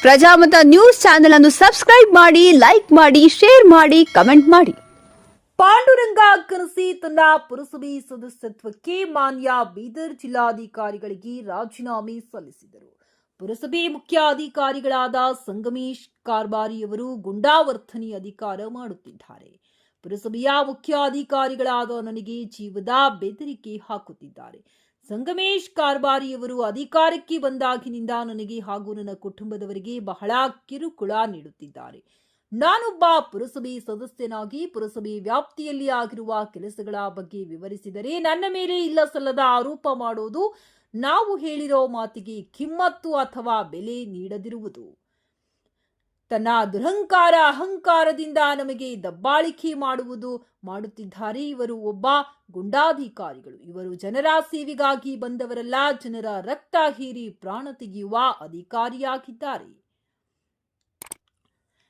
Prajamata news channel ಅನ್ನು subscribe ಮಾಡಿ, like ಮಾಡಿ, ಶೇರ್ ಮಾಡಿ, ಕಮೆಂಟ್ ಮಾಡಿ. ಪಾಂಡುರಂಗ ಕನಸಿ ತನ್ನ ಪುರಸಭೆ ಸದಸ್ಯತ್ವಕ್ಕೆ ಮಾನ್ಯ ಬೀದರ್ ಜಿಲ್ಲಾಧಿಕಾರಿಗಳಿಗೆ ರಾಜೀನಾಮೆ ಸಲ್ಲಿಸಿದರು. ಪುರಸಭೆ ಮುಖ್ಯಾಧಿಕಾರಿಗಳಾದ ಸಂಗಮೇಶ್ ಕಾರ್ಬಾರಿಯವರು ಗುಂಡಾವರ್ತನೆ ಅಧಿಕಾರ ಮಾಡುತ್ತಿದ್ದಾರೆ. ಪುರಸಭೆಯ ಮುಖ್ಯಾಧಿಕಾರಿಗಳಾದ ನನಗೆ ಜೀವದ ಬೆದರಿಕೆ ಹಾಕುತ್ತಿದ್ದಾರೆ. ಸಂಗಮೇಶ್ ಕಾರ್ಬಾರಿಯವರು ಅಧಿಕಾರಕ್ಕೆ ಬಂದಾಗಿನಿಂದ ನನಗೆ ಹಾಗೂ ನನ್ನ ಕುಟುಂಬದವರಿಗೆ ಬಹಳ ಕಿರುಕುಳ ನೀಡುತ್ತಿದ್ದಾರೆ. ನಾನೊಬ್ಬ ಪುರಸಭೆ ಸದಸ್ಯನಾಗಿ ಪುರಸಭೆ ವ್ಯಾಪ್ತಿಯಲ್ಲಿ ಆಗಿರುವ ಕೆಲಸಗಳ ಬಗ್ಗೆ ವಿವರಿಸಿದರೆ ನನ್ನ ಮೇಲೆ ಇಲ್ಲಸಲ್ಲದ ಆರೋಪ ಮಾಡೋದು, ನಾವು ಹೇಳಿರೋ ಮಾತಿಗೆ ಕಿಮ್ಮತ್ತು ಅಥವಾ ಬೆಲೆ ನೀಡದಿರುವುದು. ತನ್ನ ದುರಹಂಕಾರ ಅಹಂಕಾರದಿಂದ ನಮಗೆ ದಬ್ಬಾಳಿಕೆ ಮಾಡುತ್ತಿದ್ದಾರೆ. ಇವರು ಒಬ್ಬ ಗುಂಡಾಧಿಕಾರಿಗಳು. ಇವರು ಜನರ ಸೇವೆಗಾಗಿ ಬಂದವರಲ್ಲ, ಜನರ ರಕ್ತ ಹೀರಿ ಪ್ರಾಣ ತೆಗೆಯುವ ಅಧಿಕಾರಿಯಾಗಿದ್ದಾರೆ.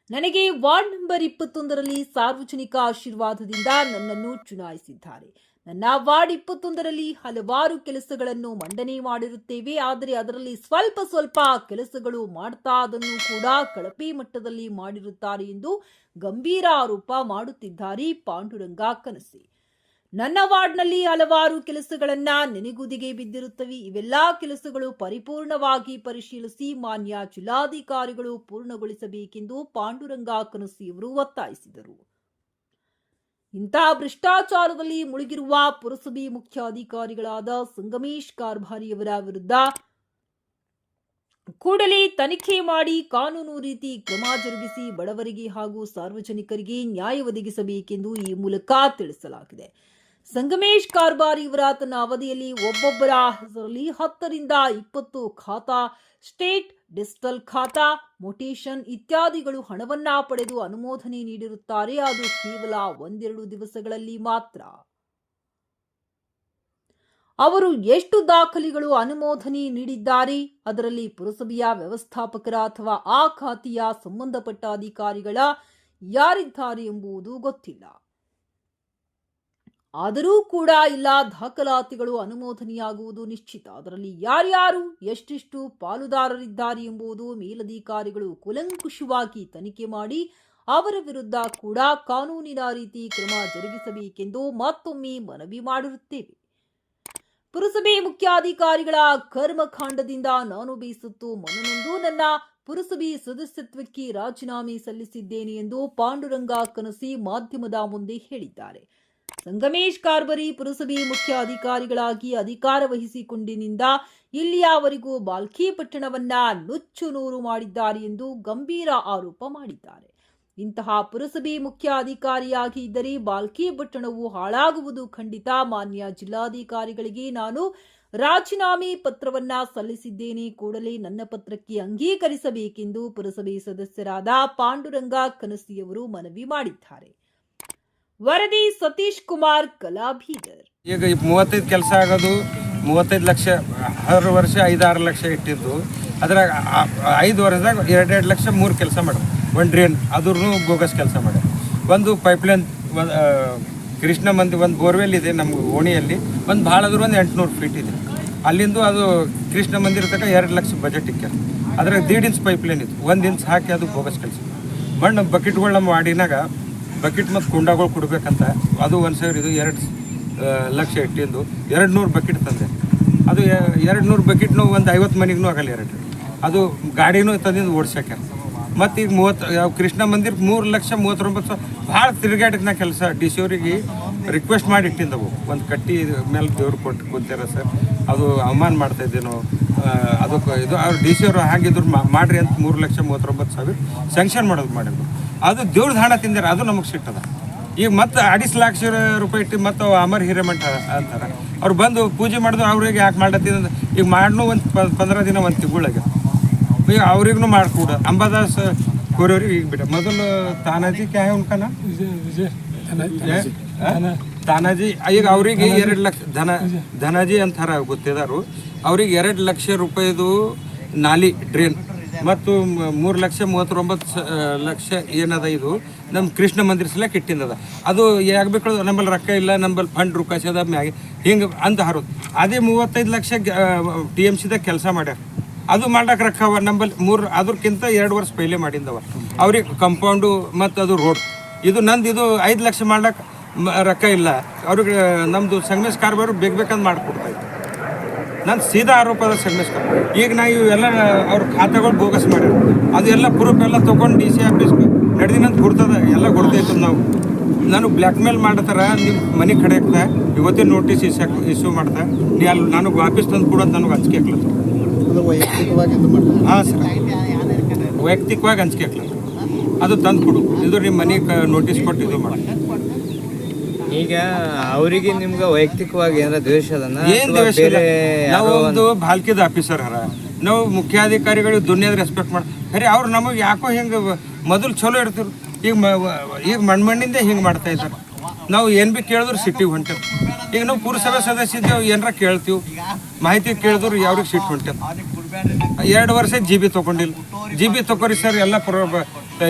ನನಗೆ ವಾರ್ಡ್ ನಂಬರ್ 21ರಲ್ಲಿ ಸಾರ್ವಜನಿಕ ಆಶೀರ್ವಾದದಿಂದ ನನ್ನನ್ನು ಚುನಾಯಿಸಿದ್ದಾರೆ. ನನ್ನ ವಾರ್ಡ್ 21ರಲ್ಲಿ ಹಲವಾರು ಕೆಲಸಗಳನ್ನು ಮಂಡನೆ ಮಾಡಿರುತ್ತೇವೆ. ಆದರೆ ಅದರಲ್ಲಿ ಸ್ವಲ್ಪ ಕೆಲಸಗಳು ಮಾಡ್ತಾ ಅದನ್ನು ಕೂಡ ಕಳಪೆ ಮಟ್ಟದಲ್ಲಿ ಮಾಡಿರುತ್ತಾರೆ ಎಂದು ಗಂಭೀರ ಆರೋಪ ಮಾಡುತ್ತಿದ್ದಾರೆ ಪಾಂಡುರಂಗ ಕನಸಿ. ನನ್ನ ವಾರ್ಡ್ನಲ್ಲಿ ಹಲವಾರು ಕೆಲಸಗಳನ್ನ ನೆನೆಗುದಿಗೆ ಬಿದ್ದಿರುತ್ತವೆ. ಇವೆಲ್ಲಾ ಕೆಲಸಗಳು ಪರಿಪೂರ್ಣವಾಗಿ ಪರಿಶೀಲಿಸಿ ಮಾನ್ಯ ಜಿಲ್ಲಾಧಿಕಾರಿಗಳು ಪೂರ್ಣಗೊಳಿಸಬೇಕೆಂದು ಪಾಂಡುರಂಗ ಕನಸಿಯವರು ಒತ್ತಾಯಿಸಿದರು. ಇಂತಹ ಭ್ರಷ್ಟಾಚಾರದಲ್ಲಿ ಮುಳುಗಿರುವ ಪುರಸಭೆ ಮುಖ್ಯಾಧಿಕಾರಿಗಳಾದ ಸಂಗಮೇಶ್ ಕಾರ್ಬಾರಿಯವರ ವಿರುದ್ಧ ಕೂಡಲೇ ತನಿಖೆ ಮಾಡಿ ಕಾನೂನು ರೀತಿ ಕ್ರಮ ಜರುಗಿಸಿ ಬಡವರಿಗೆ ಹಾಗೂ ಸಾರ್ವಜನಿಕರಿಗೆ ನ್ಯಾಯ ಒದಗಿಸಬೇಕೆಂದು ಈ ಮೂಲಕ ತಿಳಿಸಲಾಗಿದೆ. ಸಂಗಮೇಶ್ ಕಾರ್ಬಾರಿಯವರ ತನ್ನ ಅವಧಿಯಲ್ಲಿ ಒಬ್ಬೊಬ್ಬರ ಹೆಸರಲ್ಲಿ 10 ರಿಂದ 20 ಖಾತಾ, ಸ್ಟೇಟ್ ಡಿಜಿಟಲ್ ಖಾತಾ, ಮೊಟೇಷನ್ ಇತ್ಯಾದಿಗಳು ಹಣವನ್ನ ಪಡೆದು ಅನುಮೋದನೆ ನೀಡಿರುತ್ತಾರೆ. ಅದು ಕೇವಲ 1-2 ದಿವಸಗಳಲ್ಲಿ ಮಾತ್ರ. ಅವರು ಎಷ್ಟು ದಾಖಲೆಗಳು ಅನುಮೋದನೆ ನೀಡಿದ್ದಾರೆ, ಅದರಲ್ಲಿ ಪುರಸಭೆಯ ವ್ಯವಸ್ಥಾಪಕರ ಅಥವಾ ಆ ಖಾತೆಯ ಸಂಬಂಧಪಟ್ಟ ಅಧಿಕಾರಿಗಳ ಯಾರಿದ್ದಾರೆ ಎಂಬುದು ಗೊತ್ತಿಲ್ಲ. ಆದರೂ ಕೂಡ ಇಲ್ಲ ದಾಖಲಾತಿಗಳು ಅನುಮೋದನೆಯಾಗುವುದು ನಿಶ್ಚಿತ. ಅದರಲ್ಲಿ ಯಾರ್ಯಾರು ಎಷ್ಟೆಷ್ಟು ಪಾಲುದಾರರಿದ್ದಾರೆ ಎಂಬುದು ಮೇಲಧಿಕಾರಿಗಳು ಕೂಲಂಕುಷವಾಗಿ ತನಿಖೆ ಮಾಡಿ ಅವರ ವಿರುದ್ಧ ಕೂಡ ಕಾನೂನಿನ ರೀತಿ ಕ್ರಮ ಜರುಗಿಸಬೇಕೆಂದು ಮತ್ತೊಮ್ಮೆ ಮನವಿ ಮಾಡಿರುತ್ತೇವೆ. ಪುರಸಭೆ ಮುಖ್ಯಾಧಿಕಾರಿಗಳ ಕರ್ಮಕಾಂಡದಿಂದ ನಾನು ಬೇಸತ್ತು ಮನನೊಂದು ನನ್ನ ಪುರಸಭೆ ಸದಸ್ಯತ್ವಕ್ಕೆ ರಾಜೀನಾಮೆ ಸಲ್ಲಿಸಿದ್ದೇನೆ ಎಂದು ಪಾಂಡುರಂಗ ಕನಸಿ ಮಾಧ್ಯಮದ ಮುಂದೆ ಹೇಳಿದ್ದಾರೆ. ಸಂಗಮೇಶ್ ಕಾರ್ಬಾರಿ ಪುರಸಭೆ ಮುಖ್ಯ ಅಧಿಕಾರಿಗಳಾಗಿ ಅಧಿಕಾರ ವಹಿಸಿಕೊಂಡಿನಿಂದ ಇಲ್ಲಿಯವರೆಗೂ ಬಾಲ್ಕಿ ಪಟ್ಟಣವನ್ನ ನುಚ್ಚು ನೂರು ಮಾಡಿದ್ದಾರೆ ಎಂದು ಗಂಭೀರ ಆರೋಪ ಮಾಡಿದ್ದಾರೆ. ಇಂತಹ ಪುರಸಭೆ ಮುಖ್ಯ ಅಧಿಕಾರಿಯಾಗಿ ಇದ್ದರೆ ಬಾಲ್ಕಿ ಪಟ್ಟಣವು ಹಾಳಾಗುವುದು ಖಂಡಿತ. ಮಾನ್ಯ ಜಿಲ್ಲಾಧಿಕಾರಿಗಳಿಗೆ ನಾನು ರಾಜೀನಾಮೆ ಪತ್ರವನ್ನ ಸಲ್ಲಿಸಿದ್ದೇನೆ. ಕೂಡಲೇ ನನ್ನ ಪತ್ರಕ್ಕೆ ಅಂಗೀಕರಿಸಬೇಕೆಂದು ಪುರಸಭೆ ಸದಸ್ಯರಾದ ಪಾಂಡುರಂಗ ಕನಸಿಯವರು ಮನವಿ ಮಾಡಿದ್ದಾರೆ. ವರದಿ ಸತೀಶ್ ಕುಮಾರ್ ಕಲಾ ಬೀದರ್. ಈಗ 35 ಕೆಲಸ ಆಗೋದು 35 ಲಕ್ಷ, ಹರ್ ವರ್ಷ 5-6 ಲಕ್ಷ ಇಟ್ಟಿದ್ದು, ಅದ್ರ 5 ವರ್ಷದಾಗ 2-2 ಲಕ್ಷ 3 ಕೆಲಸ ಮಾಡೋದು. ಒಂದು ಡ್ರೈನ್ ಅದ್ರೂ ಬೋಗಸ್ ಕೆಲಸ ಮಾಡೋದು. ಒಂದು ಪೈಪ್ಲೈನ್, ಕೃಷ್ಣ ಮಂದಿರ ಒಂದು ಬೋರ್ವೆಲ್ ಇದೆ ನಮ್ಮ ಓಣಿಯಲ್ಲಿ, ಒಂದು ಭಾಳ ಆದ್ರೂ ಒಂದು 800 ಫೀಟ್ ಇದೆ. ಅಲ್ಲಿಂದು ಅದು ಕೃಷ್ಣ ಮಂದಿರ ತನಕ 2 ಲಕ್ಷ ಬಜೆಟ್ ಇಕ್ಕ್ಯಾರ. ಅದ್ರಾಗ 1.5 ಇಂಚ್ ಪೈಪ್ಲೈನ್ ಇತ್ತು, 1 ಇಂಚ್ ಹಾಕಿ ಅದು ಬೋಗಸ್ ಕೆಲಸ. ಮಣ್ಣು ಬಕೆಟ್ಗಳು ನಮ್ಮ ವಾಡಿನಾಗ ಬಕೆಟ್ ಮತ್ತು ಕುಂಡಗಳು ಕೊಡಬೇಕಂತ ಅದು 1,000, ಇದು 2 ಲಕ್ಷ ಇಟ್ಟಿದ್ದು 200 ಬಕೆಟ್ ತಂದೆ. ಅದು 200 ಬಕೆಟ್ನು ಒಂದು 50 ಮನೆಗೂ ಆಗಲ್ಲ. 2 ಅದು ಗಾಡಿನೂ ತಂದಿಂದ ಓಡಿಸ್ಯಾಕ್ಯಾರ. ಮತ್ತು ಈಗ 30 ಕೃಷ್ಣ ಮಂದಿರಕ್ಕೆ 3,39,000 ಭಾಳ ತಿರುಗಾಟಕ್ಕೆ ಕೆಲಸ. ಡಿ ಸಿ ಅವರಿಗೆ ರಿಕ್ವೆಸ್ಟ್ ಮಾಡಿ ಇಟ್ಟಿದ್ದವು. ಒಂದು ಕಟ್ಟಿ ಮೇಲೆ ದೇವ್ರು ಕೊಟ್ಟು ಕೂತಾರ ಸರ್, ಅದು ಅವಮಾನ ಮಾಡ್ತಾಯಿದ್ದೇನೋ ಅದಕ್ಕೆ ಇದು ಅವ್ರು ಡಿ ಸಿ ಅವರು ಹಾಗಿದ್ರು ಮಾಡಿರಿ ಅಂತ 3,39,000 ಸ್ಯಾಂಕ್ಷನ್ ಮಾಡಿದ್ರು. ಅದು ದೇವ್ರದ್ದು ಹಣ ತಿಂದಾರೆ, ಅದು ನಮಗೆ ಸಿಟ್ಟದ. ಈಗ ಮತ್ತೆ 2.5 ಲಕ್ಷ ರೂಪಾಯಿ ಇಟ್ಟು ಮತ್ತು ಅಮರ್ ಹಿರೇಮಠ ಅಂತಾರೆ. ಅವ್ರು ಬಂದು ಪೂಜೆ ಮಾಡಿದ್ರು, ಅವ್ರಿಗೆ ಯಾಕೆ ಮಾಡ್ಲತ್ತಿದ ಈಗ ಮಾಡ್ನು ಒಂದು 15 ದಿನ ಒಂದು ತಿಂಗಳಿಗೆ ಈಗ ಅವ್ರಿಗೂ ಮಾಡಿಕೊಡು. ಅಂಬಾದಾಸ್ ಕೋರವ್ರಿಗೆ ಈಗ ಬಿಟ್ಟ. ಮೊದಲು ತಾನಾಜಿ ಕ್ಯಾ ಉಂಟನ ತಾನಾಜಿ, ಈಗ ಅವ್ರಿಗೆ 2 ಲಕ್ಷ ಧನಾಜಿ ಅಂತಾರ ಗೊತ್ತಿದಾರು. ಅವ್ರಿಗೆ 2 ಲಕ್ಷ ರೂಪಾಯಿದು ನಾಲಿ ಡ್ರೈನ್ ಮತ್ತು 3,39,00,000 ಏನದ ಇದು ನಮ್ಮ ಕೃಷ್ಣ ಮಂದಿರ ಸಲಕ್ ಇಟ್ಟಿಂದದ. ಅದು ಯಾಗಬೇಕು, ನಮ್ಮಲ್ಲಿ ರೊಕ್ಕ ಇಲ್ಲ, ನಮ್ಮಲ್ಲಿ ಫಂಡ್ ರೂಪಾಯಿಸದ ಮ್ಯಾಗೆ ಹಿಂಗೆ ಅಂತ ಹರೋದು. ಅದೇ 35 ಲಕ್ಷ TMCದಾಗ ಕೆಲಸ ಮಾಡ್ಯಾರ. ಅದು ಮಾಡಕ್ಕೆ ರೊಕ್ಕವ ನಂಬಲ್ಲಿ ಅದಕ್ಕಿಂತ 2 ವರ್ಷ ಪೈಲೆ ಮಾಡಿದ್ದವ ಅವ್ರಿಗೆ ಕಂಪೌಂಡು ಮತ್ತು ಅದು ರೋಡ್ ಇದು ನಂದು ಇದು 5 ಲಕ್ಷ ಮಾಡಕ್ಕೆ ರೊಕ್ಕ ಇಲ್ಲ ಅವ್ರಿಗೆ ನಮ್ಮದು ಸಂಗಮೇಶ್ ಕಾರ್ಬಾರು ಬೇಕಂತ ಮಾಡಿಕೊಡ್ತಾಯಿತ್ತು ನಾನು ಸೀದಾ ಆರೋಪದ ಸಂಗಮೇಶ್ ಕಾರ್ಬಾರ್ ಈಗ ನಾ ಇವೆಲ್ಲ ಅವ್ರ ಖಾತೆಗಳು ಬೋಗಸ್ ಮಾಡ್ಯಾರ ಅದು ಎಲ್ಲ ಪ್ರೂಫ್ ಎಲ್ಲ ತೊಗೊಂಡು DC ಆಫೀಸ್ ನಡೆದಿನಂತ ಕೊಡ್ತದ ಎಲ್ಲ ಕೊಡ್ತಾಯಿತ್ತು ನಾವು ನಾನು ಬ್ಲ್ಯಾಕ್ ಮೇಲ್ ಮಾಡ್ತಾರ ನಿಮ್ಮ ಮನೆ ಕಡೆ ಇವತ್ತಿನ ನೋಟಿಸ್ ಇಶ್ಯೂ ಮಾಡ್ತಾ ನೀ ಅಲ್ಲಿ ನನಗೆ ವಾಪಸ್ ತಂದು ಕೊಡೋದು ನನಗೆ ಅಂಜಿಕೆ ಹಾಕ್ಲತ್ತು ಹಾಂ ಸರ್ ವೈಯಕ್ತಿಕವಾಗಿ ಅಂಜಿಕೆ ಹಾಕ್ಲತ್ತು ಅದು ತಂದು ಕೊಡು ಇದು ನಿಮ್ಮ ಮನೆಗೆ ನೋಟಿಸ್ ಕೊಟ್ಟು ಇದು ಮಾಡಿ ಈಗ ಅವರಿಗೆ ನಿಮ್ಗೆ ವೈಯಕ್ತಿಕವಾಗಿ ಏನಾರ ದ್ವೇಷ ಅದನ್ನ ಏನು ದ್ವೇಷ ಇಲ್ಲ ನಾವು ಒಂದು ಭಾಲ್ಕಿದ ಆಫೀಸರ್ ಹರ ನಾವು ಮುಖ್ಯಾಧಿಕಾರಿಗಳು ದುನಿಯಾದ ರೆಸ್ಪೆಕ್ಟ್ ಮಾಡಿ ಖರೆ ಅವ್ರು ನಮಗೆ ಯಾಕೋ ಹಿಂಗೆ ಮೊದಲು ಚಲೋ ಇರ್ತಿರು ಈಗ ಮಣ್ಣಿಂದ ಹಿಂಗೆ ಮಾಡ್ತಾ ಇದ್ದಾರೆ ನಾವು ಏನು ಭೀ ಕೇಳಿದ್ರು ಸಿಟ್ಟಿಗೆ ಹೊಂಟೇವು ಈಗ ನಾವು ಪುರಸಭೆ ಸದಸ್ಯ ಇದ್ದೇವೆ ಏನಾರ ಕೇಳ್ತೀವಿ ಮಾಹಿತಿ ಕೇಳಿದ್ರು ಯಾವ್ರಿಗೆ ಸಿಟ್ಟು ಹೊಂಟೇವು 2 ವರ್ಷ GB ತೊಗೊಂಡಿಲ್ಲ GB ತೊಗೊರಿ ಸರ್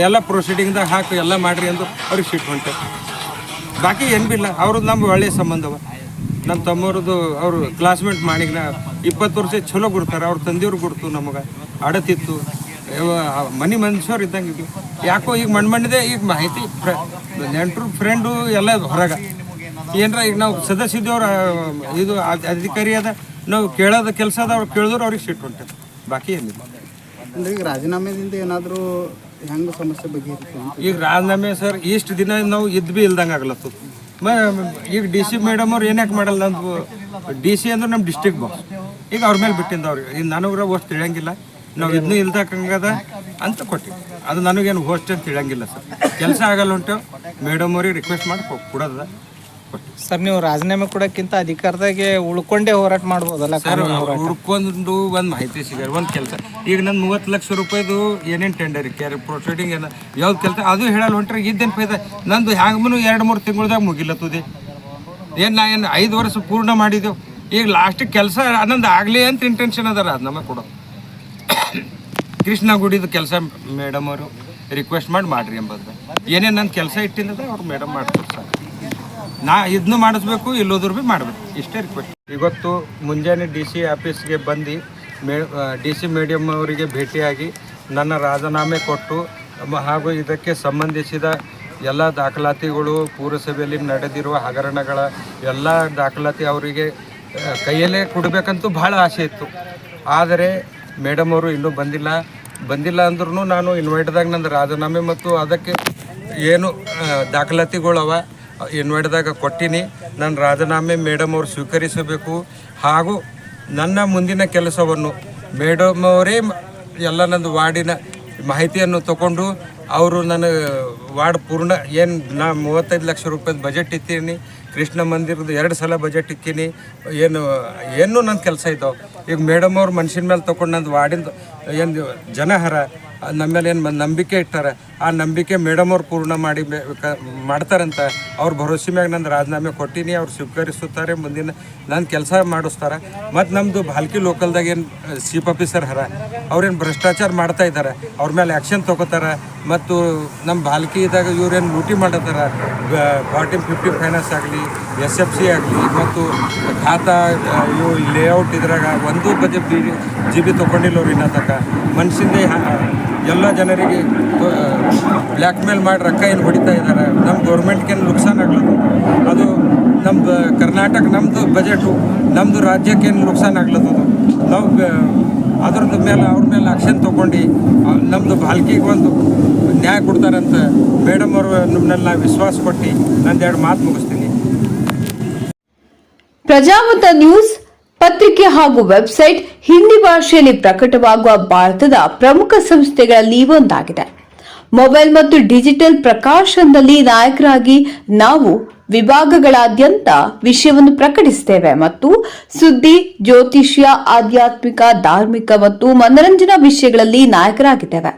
ಎಲ್ಲ ಪ್ರೊಸೀಡಿಂಗ್ದಾಗ ಹಾಕಿ ಎಲ್ಲ ಮಾಡಿರಿ ಅಂದು ಅವ್ರಿಗೆ ಸಿಟ್ಟು ಹೊಂಟೇವು ಬಾಕಿ ಏನು ಭೀ ಇಲ್ಲ ಅವ್ರದ್ದು ನಮ್ಗೆ ಒಳ್ಳೆಯ ಸಂಬಂಧವ ನಮ್ಮ ತಮ್ಮವ್ರದ್ದು ಅವರು ಕ್ಲಾಸ್ಮೇಟ್ ಮಾಡಿಗ್ನ 20 ವರ್ಷ ಚಲೋ ಗುಡ್ತಾರೆ ಅವ್ರ ತಂದೆಯವ್ರು ಗುಡ್ತು ನಮಗೆ ಅಡತಿತ್ತು ಮನೆ ಮನುಷ್ಯರು ಇದ್ದಂಗೆ ಇದ್ವಿ ಯಾಕೋ ಈಗ ಮಣ್ಣಿದೆ ಈಗ ಮಾಹಿತಿ ನೆಂಟರು ಫ್ರೆಂಡು ಎಲ್ಲ ಹೊರಗೆ ಏನರ ಈಗ ನಾವು ಸದಸ್ಯ ಇದ್ದೇವ್ರ ಇದು ಅಧಿಕಾರಿ ಅದ ನಾವು ಕೇಳೋದು ಕೆಲಸ ಅದ ಅವ್ರು ಕೇಳಿದ್ರು ಅವ್ರಿಗೆ ಸಿಟ್ಟು ಹೊಂಟೇವೆ ಬಾಕಿ ಏನಿಲ್ಲ ಅಂದ್ರೆ ಈಗ ರಾಜೀನಾಮೆದಿಂದ ಏನಾದರೂ ಹೆಂಗೆ ಸಮಸ್ಯೆ ಬಗೆಹರಿತು ಈಗ ರಾಜೀನಾಮೆ ಸರ್ ಇಷ್ಟು ದಿನ ನಾವು ಇದ್ದು ಭೀ ಇಲ್ದಂಗೆ ಆಗ್ಲತ್ತು ಈಗ DC ಮೇಡಮ್ ಅವ್ರು ಏನಕ್ಕೆ ಮಾಡಲ್ಲ ಅಂದು DC ಅಂದ್ರೆ ನಮ್ಮ ಡಿಸ್ಟ್ರಿಕ್ಟ್ ಬಾಸ್ ಈಗ ಅವ್ರ ಮೇಲೆ ಬಿಟ್ಟಿಂದ ಅವ್ರಿಗೆ ಈಗ ನನಗ್ರ ಅಷ್ಟು ತಿಳಿಯಂಗಿಲ್ಲ ನಾವು ಇದನ್ನೂ ಇಲ್ದಕ್ಕಂಗದ ಅಂತ ಕೊಟ್ಟಿವಿ ಅದು ನನಗೇನು ಹೋಸ್ಟ್ ಅಂತ ತಿಳಿಯಂಗಿಲ್ಲ ಸರ್ ಕೆಲಸ ಆಗಲ್ಲ ಉಂಟು ಮೇಡಮ್ ಅವ್ರಿಗೆ ರಿಕ್ವೆಸ್ಟ್ ಮಾಡಿ ಕೊಡೋದ ಸರ್ ನೀವು ರಾಜೀನಾಮೆ ಕೊಡೋಕ್ಕಿಂತ ಅಧಿಕಾರದಾಗೆ ಉಳ್ಕೊಂಡೇ ಹೋರಾಟ ಮಾಡ್ಬೋದಲ್ಲ ಸರ್ ಹುಡ್ಕೊಂಡು ಒಂದು ಮಾಹಿತಿ ಸಿಗಾರ ಒಂದು ಕೆಲಸ ಈಗ ನನ್ನ 30 ಲಕ್ಷ ರೂಪಾಯಿದು ಏನೇನು ಟೆಂಡರ್ ಪ್ರೊಸೀಡಿಂಗ್ ಏನ ಯಾವ್ದು ಕೆಲಸ ಅದು ಹೇಳಲ್ಲ ಹೊಂಟ್ರೆ ಇದ್ದೇನು ಫೈದ ನಂದು ಹ್ಯಾಂಗಮೂ 2-3 ತಿಂಗಳದಾಗ ಮುಗಿಲತ್ತದೆ ನಾ 5 ವರ್ಷ ಪೂರ್ಣ ಮಾಡಿದೆವು ಈಗ ಲಾಸ್ಟಿಗೆ ಕೆಲಸ ನಂದು ಆಗಲಿ ಅಂತ ಇಂಟೆನ್ಷನ್ ಅದಾರ ಅದು ನಮಗೆ ಕೊಡೋದು ಕೃಷ್ಣ ಗುಡಿದು ಕೆಲಸ ಮೇಡಮ್ ಅವರು ರಿಕ್ವೆಸ್ಟ್ ಮಾಡಿರಿ ಎಂಬುದು ಏನೇನು ನನ್ನ ಕೆಲಸ ಇಟ್ಟಿದ್ದದ ಅವ್ರು ಮೇಡಮ್ ಮಾಡ್ತಾರೆ ಸರ್ ನಾ ಇದನ್ನು ಮಾಡಿಸ್ಬೇಕು ಇಲ್ಲೋದ್ರು ಭೀ ಮಾಡಬೇಕು ಇಷ್ಟೇ ರಿಕ್ವೆಸ್ಟ್ ಇವತ್ತು ಮುಂಜಾನೆ DC ಆಫೀಸ್ಗೆ ಬಂದು DC ಮೇಡಮ್ ಅವರಿಗೆ ಭೇಟಿಯಾಗಿ ನನ್ನ ರಾಜೀನಾಮೆ ಕೊಟ್ಟು ಹಾಗೂ ಇದಕ್ಕೆ ಸಂಬಂಧಿಸಿದ ಎಲ್ಲ ದಾಖಲಾತಿಗಳು ಪುರಸಭೆಯಲ್ಲಿ ನಡೆದಿರುವ ಹಗರಣಗಳ ಎಲ್ಲ ದಾಖಲಾತಿ ಅವರಿಗೆ ಕೈಯಲ್ಲೇ ಕೊಡಬೇಕಂತೂ ಭಾಳ ಆಸೆ ಇತ್ತು ಆದರೆ ಮೇಡಮ್ ಅವರು ಇನ್ನೂ ಬಂದಿಲ್ಲ ಅಂದ್ರೂ ನಾನು ಇನ್ವೈಟ್ದಾಗ ನಂದು ರಾಜೀನಾಮೆ ಮತ್ತು ಅದಕ್ಕೆ ಏನು ದಾಖಲಾತಿಗಳವ ಇನ್ವೈಟ್ದಾಗ ಕೊಟ್ಟಿನಿ ನನ್ನ ರಾಜೀನಾಮೆ ಮೇಡಮ್ ಅವರು ಸ್ವೀಕರಿಸಬೇಕು ಹಾಗೂ ನನ್ನ ಮುಂದಿನ ಕೆಲಸವನ್ನು ಮೇಡಮ್ ಅವರೇ ಎಲ್ಲ ನಂದು ವಾರ್ಡಿನ ಮಾಹಿತಿಯನ್ನು ತಗೊಂಡು ಅವರು ನನ್ನ ವಾರ್ಡ್ ಪೂರ್ಣ ಏನು ನಾ 35 ಲಕ್ಷ ರೂಪಾಯಿದ ಬಜೆಟ್ ಇತ್ತೀನಿ ಕೃಷ್ಣ ಮಂದಿರದ 2 ಸಲ ಬಜೆಟ್ ಇಕ್ಕೀನಿ ಏನು ನನ್ನ ಕೆಲಸ ಇದ್ದಾವೆ ಈಗ ಮೇಡಮ್ ಅವ್ರು ಮನುಷ್ಯನ ಮೇಲೆ ತೊಗೊಂಡು ನಂದು ವಾರ್ಡಿಂದ ಏನು ಜನಹರ ನಮ್ಮ ಮೇಲೆ ಏನು ನಂಬಿಕೆ ಇಟ್ಟಾರೆ ಆ ನಂಬಿಕೆ ಮೇಡಮ್ ಅವ್ರು ಪೂರ್ಣ ಮಾಡ್ತಾರಂತ ಅವ್ರ ಭರೋಸೆ ಮ್ಯಾಗ ನಂದು ರಾಜೀನಾಮೆ ಕೊಟ್ಟಿನಿ ಅವ್ರು ಸ್ವೀಕರಿಸುತ್ತಾರೆ ಮುಂದಿನ ನನ್ನ ಕೆಲಸ ಮಾಡಿಸ್ತಾರೆ ಮತ್ತು ನಮ್ಮದು ಭಾಲ್ಕಿ ಲೋಕಲ್ದಾಗ ಏನು ಚೀಫ್ ಆಫೀಸರ್ ಹರ ಅವ್ರೇನು ಭ್ರಷ್ಟಾಚಾರ ಮಾಡ್ತಾ ಇದ್ದಾರೆ ಅವ್ರ ಮೇಲೆ ಆ್ಯಕ್ಷನ್ ತೊಗೋತಾರೆ ಮತ್ತು ನಮ್ಮ ಭಾಲ್ಕಿದಾಗ ಇವ್ರೇನು ಲೂಟಿ ಮಾಡತ್ತಾರ 40-50 ಫೈನಾನ್ಸ್ ಆಗಲಿ SFC ಆಗಲಿ ಮತ್ತು ಖಾತಾ ಇವು ಲೇಔಟ್ ಇದ್ರಾಗ ಒಂದು ಬಜೆಟ್ GB ತೊಗೊಂಡಿಲ್ಲ ಅವ್ರು ಇನ್ನತಕ್ಕ ಮನುಷ್ಯಂದೇ ಎಲ್ಲ ಜನರಿಗೆ ಬ್ಲ್ಯಾಕ್ ಮೇಲ್ ಮಾಡಿ ರೊಕ್ಕ ಏನು ಹೊಡಿತಾ ಇದ್ದಾರೆ ನಮ್ಮ ಗೌರ್ಮೆಂಟ್ಗೇನು ನುಕ್ಸಾನ್ ಆಗ್ಲದು ಅದು ನಮ್ಮದು ಕರ್ನಾಟಕ ನಮ್ಮದು ಬಜೆಟು ನಮ್ಮದು ರಾಜ್ಯಕ್ಕೇನು ನುಕ್ಸಾನ್ ಆಗ್ಲದು ನಾವು ಅದ್ರದ್ದು ಮೇಲೆ ಅವ್ರ ಮೇಲೆ ಆಕ್ಷನ್ ತೊಗೊಂಡು ನಮ್ಮದು ಭಾಲ್ಕಿಗೆ ಒಂದು ನ್ಯಾಯ ಕೊಡ್ತಾರಂತ ಮೇಡಮ್ ಅವರು ನಮ್ಮನ್ನೆಲ್ಲ ವಿಶ್ವಾಸ ಕೊಟ್ಟು ನಂದು 2 ಮಾತು ಮುಗಿಸ್ತೀನಿ. ಪ್ರಜಾಮತ ನ್ಯೂಸ್ ಪತ್ರಿಕೆ ಹಾಗೂ ವೆಬ್ಸೈಟ್ ಹಿಂದಿ ಭಾಷೆಯಲ್ಲಿ ಪ್ರಕಟವಾಗುವ ಭಾರತದ ಪ್ರಮುಖ ಸಂಸ್ಥೆಗಳಲ್ಲಿ ಒಂದಾಗಿದೆ. ಮೊಬೈಲ್ ಮತ್ತು ಡಿಜಿಟಲ್ ಪ್ರಕಾಶನದಲ್ಲಿ ನಾಯಕರಾಗಿ ನಾವು ವಿಭಾಗಗಳಾದ್ಯಂತ ವಿಷಯವನ್ನು ಪ್ರಕಟಿಸುತ್ತೇವೆ ಮತ್ತು ಸುದ್ದಿ, ಜ್ಯೋತಿಷ್ಯ, ಆಧ್ಯಾತ್ಮಿಕ, ಧಾರ್ಮಿಕ ಮತ್ತು ಮನರಂಜನಾ ವಿಷಯಗಳಲ್ಲಿ ನಾಯಕರಾಗಿದ್ದೇವೆ.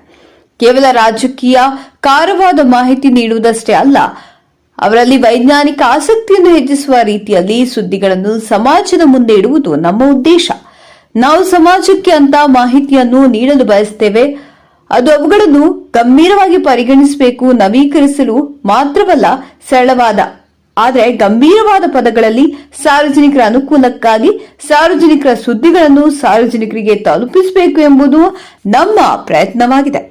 ಕೇವಲ ರಾಜಕೀಯ ಕಾರವಾದ ಮಾಹಿತಿ ನೀಡುವುದಷ್ಟೇ ಅಲ್ಲ, ಅವರಲ್ಲಿ ವೈಜ್ಞಾನಿಕ ಆಸಕ್ತಿಯನ್ನು ಹೆಚ್ಚಿಸುವ ರೀತಿಯಲ್ಲಿ ಸುದ್ದಿಗಳನ್ನು ಸಮಾಜದ ಮುಂದೆ ಇಡುವುದು ನಮ್ಮ ಉದ್ದೇಶ. ನಾವು ಸಮಾಜಕ್ಕೆ ಅಂತ ಮಾಹಿತಿಯನ್ನು ನೀಡಲು ಬಯಸುತ್ತೇವೆ. ಅದು ಅವುಗಳನ್ನು ಗಂಭೀರವಾಗಿ ಪರಿಗಣಿಸಬೇಕು, ನವೀಕರಿಸಲು ಮಾತ್ರವಲ್ಲ, ಸರಳವಾದ ಆದರೆ ಗಂಭೀರವಾದ ಪದಗಳಲ್ಲಿ ಸಾರ್ವಜನಿಕರ ಅನುಕೂಲಕ್ಕಾಗಿ ಸಾರ್ವಜನಿಕರ ಸುದ್ದಿಗಳನ್ನು ಸಾರ್ವಜನಿಕರಿಗೆ ತಲುಪಿಸಬೇಕು ಎಂಬುದು ನಮ್ಮ ಪ್ರಯತ್ನವಾಗಿದೆ.